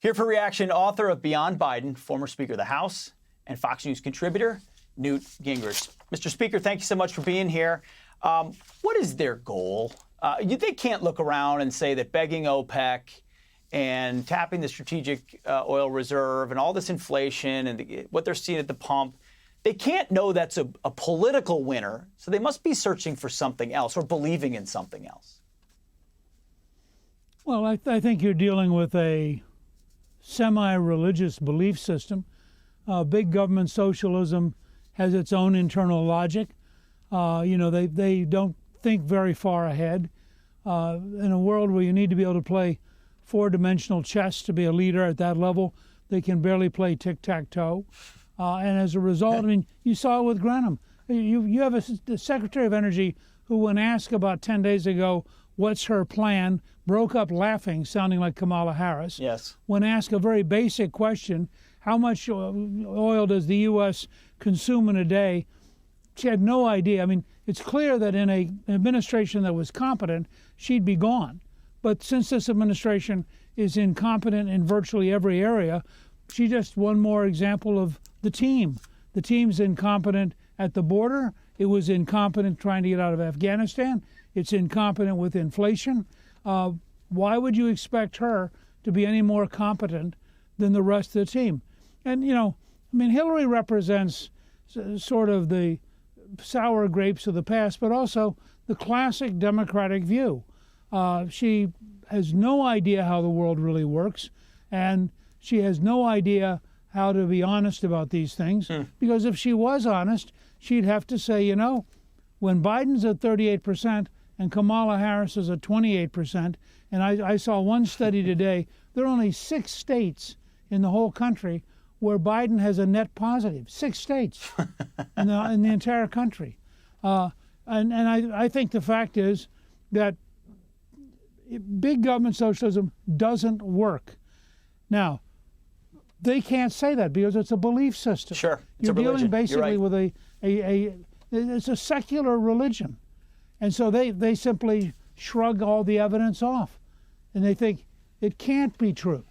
Here for reaction, author of Beyond Biden, former Speaker of the House, and Fox News contributor, Newt Gingrich. Mr. Speaker, thank you so much for being here. What is their goal? They can't look around and say that begging OPEC and tapping the strategic oil reserve and all this inflation and what they're seeing at the pump, they can't know that's a political winner. So they must be searching for something else or believing in something else. Well, I think you're dealing with a semi-religious belief system. Big government socialism has its own internal logic. They don't think very far ahead. In a world where you need to be able to play four-dimensional chess to be a leader at that level, they can barely play tic-tac-toe. And as a result, I mean, you saw it with Granholm. You have a Secretary of Energy who, when asked about 10 days ago, what's her plan, broke up laughing, sounding like Kamala Harris. Yes. When asked a very basic question, how much oil does the U.S. consume in a day, she had no idea. I mean, it's clear that in an administration that was competent, she'd be gone. But since this administration is incompetent in virtually every area, she's just one more example of the team. The team's incompetent at the border. It was incompetent trying to get out of Afghanistan. It's incompetent with inflation. Why would you expect her to be any more competent than the rest of the team? And, Hillary represents sort of the sour grapes of the past, but also the classic Democratic view. She has no idea how the world really works, and she has no idea how to be honest about these things, because if she was honest, she'd have to say, when Biden's at 38% and Kamala Harris is at 28%, and I saw one study today, there are only 6 states in the whole country where Biden has a net positive. 6 states in the entire country. And I think the fact is that big government socialism doesn't work. Now, they can't say that because it's a belief system. Sure, You're dealing basically with it's a secular religion. And so they simply shrug all the evidence off. And they think it can't be true.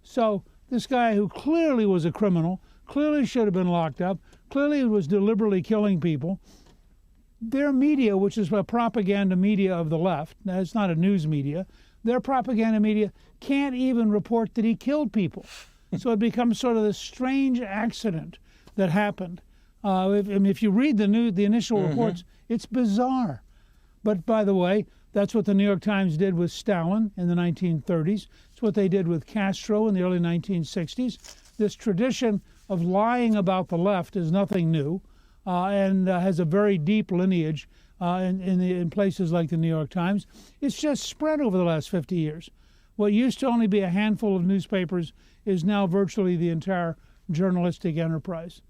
So this guy who clearly was a criminal, clearly should have been locked up, clearly was deliberately killing people, their media, which is a propaganda media of the left, now it's not a news media, their propaganda media can't even report that he killed people. So it becomes sort of this strange accident that happened. If you read the initial reports, it's bizarre. But by the way, that's what the New York Times did with Stalin in the 1930s. It's what they did with Castro in the early 1960s. This tradition of lying about the left is nothing new and has a very deep lineage in places like the New York Times. It's just spread over the last 50 years. What used to only be a handful of newspapers is now virtually the entire journalistic enterprise.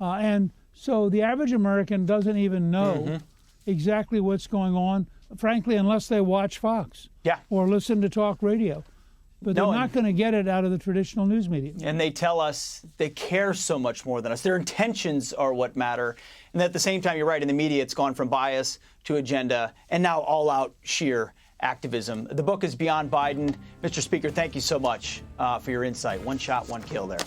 And so the average American doesn't even know exactly what's going on, frankly, unless they watch Fox or listen to talk radio. But they're not going to get it out of the traditional news media. And they tell us they care so much more than us. Their intentions are what matter. And at the same time, you're right, in the media, it's gone from bias to agenda and now all-out sheer activism. The book is Beyond Biden. Mr. Speaker, thank you so much for your insight. One shot, one kill there.